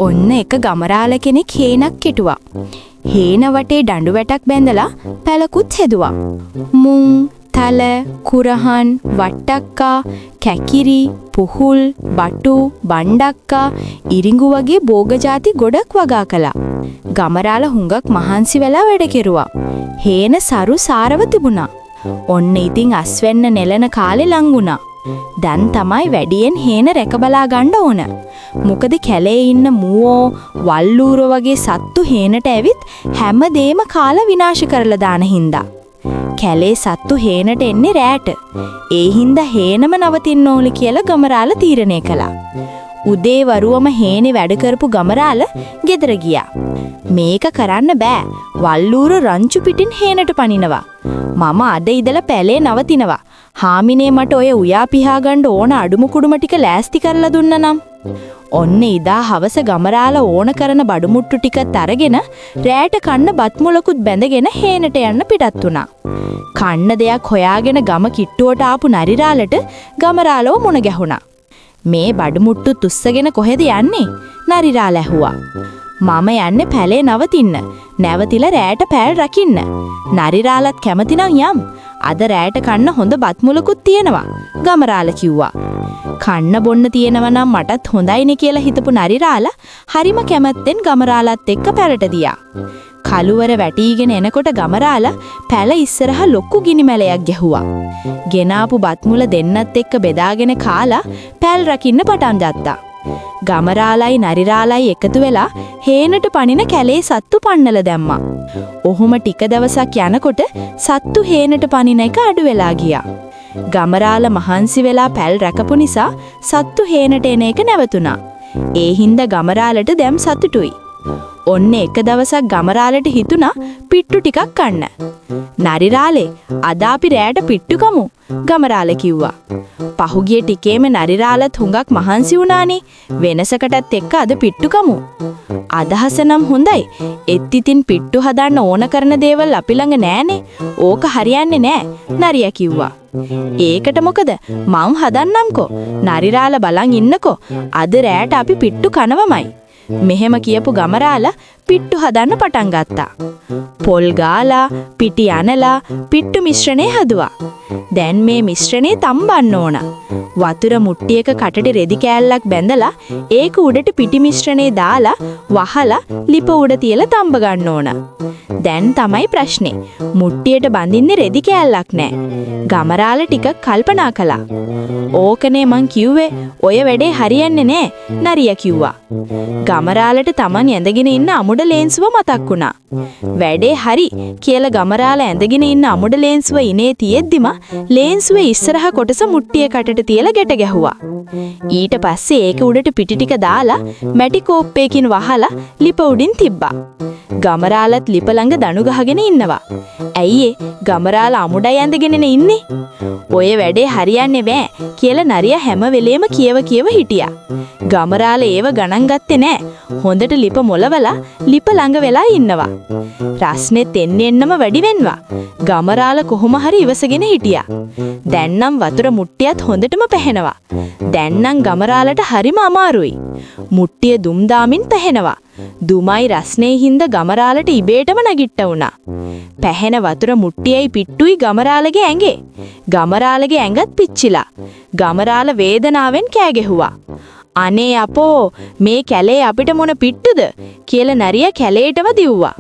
ඔන්න එක ගමරාල කෙනෙක් හේනක් කෙටුවා. හේන වටේ දඬු වැටක් බැඳලා පැලකුත් හෙදුවා. මුං, තල, කුරහන්, වට්ටක්කා, කැකිරි, පුහුල්, බටු, බණ්ඩක්කා, ඉරිඟු වගේ භෝග ಜಾති ගොඩක් වගා කළා. ගමරාල හුඟක් මහන්සි වෙලා වැඩ කෙරුවා. හේන සරු සාරව තිබුණා. ඔන්න ඉතින් අස්වැන්න නෙලන කාලේ ලං වුණා. දැන් තමයි වැඩියෙන් හේන රැක බලා ගන්න ඕන. මොකද කැලේ ඉන්න මුවෝ, වල්ලූරෝ වගේ සත්තු හේනට ඇවිත් හැමදේම කාලා විනාශ කරලා දාන හින්දා. කැලේ සත්තු හේනට එන්නේ රැට. ඒ හින්දා හේනම නවතින්න ඕනි කියලා ගමරාල තීරණය කළා. උදේ වරුවම හේනේ වැඩ කරපු ගමරාල ගෙදර ගියා. මේක කරන්න බෑ. වල්ලූරෝ රංචු පිටින් හේනට පනිනවා. මම අද ඉඳලා පැලේ නවතිනවා. හාමිනේ මට ඔය උයා පිහා ගන්න ඕන අඩුම කුඩුම ටික ලෑස්ති කරලා දුන්නා. ඔන්න ඉදා හවස ගමරාල ඕන කරන බඩුමුට්ටු ටිකත් අරගෙන රෑට කන්න බත් මුලකුත් බැඳගෙන හේනට යන්න පිටත් වුණා. කන්න දෙයක් හොයාගෙන ගම කිට්ටුවට ආපු නරිරාලට ගමරාලෝ මුණ ගැහුණා. මේ බඩුමුට්ටු තුස්සගෙන කොහෙද යන්නේ? නරිරාල ඇහුවා. මම යන්නේ පැලේ නවතින්න. නැවතිලා රෑට පැල් රකින්න. නරිරාලත් කැමති නම් යම්. අද රෑට කන්න හොඳ බත් මුලකුත් තියෙනවා. ගමරාල කිව්වා. කන්න බොන්න තියෙනවා නම් මටත් හොඳයිනේ කියලා හිතපු නරිරාල හරිම කැමැත්තෙන් ගමරාලත් එක්ක පැලට ගියා. කලුවර වැටීගෙන එනකොට ගමරාල පැල ඉස්සරහා ලොකු ගිනි මැලයක් ගැහුවා. ගෙනාපු බත් මුල දෙන්නත් එක්ක බෙදාගෙන කාලා පැල් රකින්න පටන් ගත්තා. ගමරාලයි නරිරාලයි එකතු වෙලා හේනට පනින කැලේ සත්තු පන්නල දැම්මා. ඔහොම ටික දවසක් යනකොට සත්තු හේනට පනින එක අඩු වෙලා ගියා. ගමරාල මහන්සි වෙලා පැල් රැකපු නිසා සත්තු හේනට එන එක නැවතුණා. ඒ හින්දා ගමරාලට දැම් සතුටුයි. ඔන්න එක දවසක් ගමරාලට හිතුණා පිට්ටු ටිකක් කන්න. නරිරාලේ අද අපි රෑට පිට්ටු කමු ගමරාල කිව්වා. පහුගිය ටිකේම නරිරාලත් හුඟක් මහන්සි වුණානේ. වෙනසකටත් එක්ක අද පිට්ටු කමු. අදහස නම් හොඳයි. එත් ඉතින් පිට්ටු හදන්න ඕන කරන දේවල් අපි ළඟ නෑනේ. ඕක හරියන්නේ නෑ නරියා කිව්වා. ඒකට මොකද මං හදන්නම්කෝ. නරිරාල බලන් ඉන්නකෝ. අද රෑට අපි පිට්ටු කනවමයි. මෙහෙම කියපු ගමරාල පිට්ටු හදන්න පටන් ගත්තා. පොල් ගාලා, පිටි අනලා, පිට්ටු මිශ්‍රණය හදුවා. දැන් මේ මිශ්‍රණය තම්බන්න ඕන. වතුර මුට්ටියක කටට රෙදි කෑල්ලක් බැඳලා ඒක උඩට පිටි මිශ්‍රණය දාලා වහලා ලිප උඩ තියලා තම්බ ගන්න ඕන. දැන් තමයි ප්‍රශ්නේ. මුට්ටියට බඳින්නේ රෙදි කෑල්ලක් නෑ. ගමරාල ටිකක් කල්පනා කළා. ඕකනේ මං කිව්වේ ඔය වැඩේ හරියන්නේ නෑ නරියා කිව්වා. ගමරාලට Taman ඇඳගෙන ඉන්න අමුඩ ලේන්සුව මතක් වුණා. වැඩේ හරි කියලා ගමරාල ඇඳගෙන ඉන්න අමුඩ ලේන්සුව ඉනේ තියෙද්දිම ලේන්සුවේ ඉස්සරහ කොටස මුට්ටිය කටට තියලා ගැට ගැහුවා. ඊට පස්සේ ඒක උඩට පිටි ටික දාලා මැටි කෝප්පයකින් වහලා ලිප උඩින් තිබ්බා. ගමරාලත් ලිප ළඟ දණු ගහගෙන ඉන්නවා. ඇයි ගමරාල අමුඩයි ඇඳගෙනනේ ඉන්නේ? ඔය වැඩේ හරියන්නේ බෑ කියලා නරියා හැම වෙලේම කියව හිටියා. ගමරාල ඒව ගණන් ගත්තේ නෑ. හොඳට ලිප මොලවලා ලිප ළඟ වෙලා ඉන්නවා. රස්නෙත් එන්නෙන්නම වැඩි වෙනවා. ගමරාල කොහොම හරි ඉවසගෙන හිටියා. දැන් නම් වතුර මුට්ටියත් හොඳටම පැහෙනවා. දැන් නම් ගමරාලට හරිම අමාරුයි. මුට්ටිය දුම් දාමින් පැහෙනවා. දුමයි රස්නේ හින්දා ගමරාලට ඉබේටම නැගිට්ට වුණා. පැහෙන වතුර මුට්ටියයි පිට්ටුයි ගමරාලගේ ඇඟේ. ගමරාලගේ ඇඟත් පිච්චිලා. ගමරාල වේදනාවෙන් කෑ ගැහුවා. අනේ අපෝ මේ කැලේ අපිට මොන පිට්ටුද කියලා නරියා කැලේටම දිව්වා.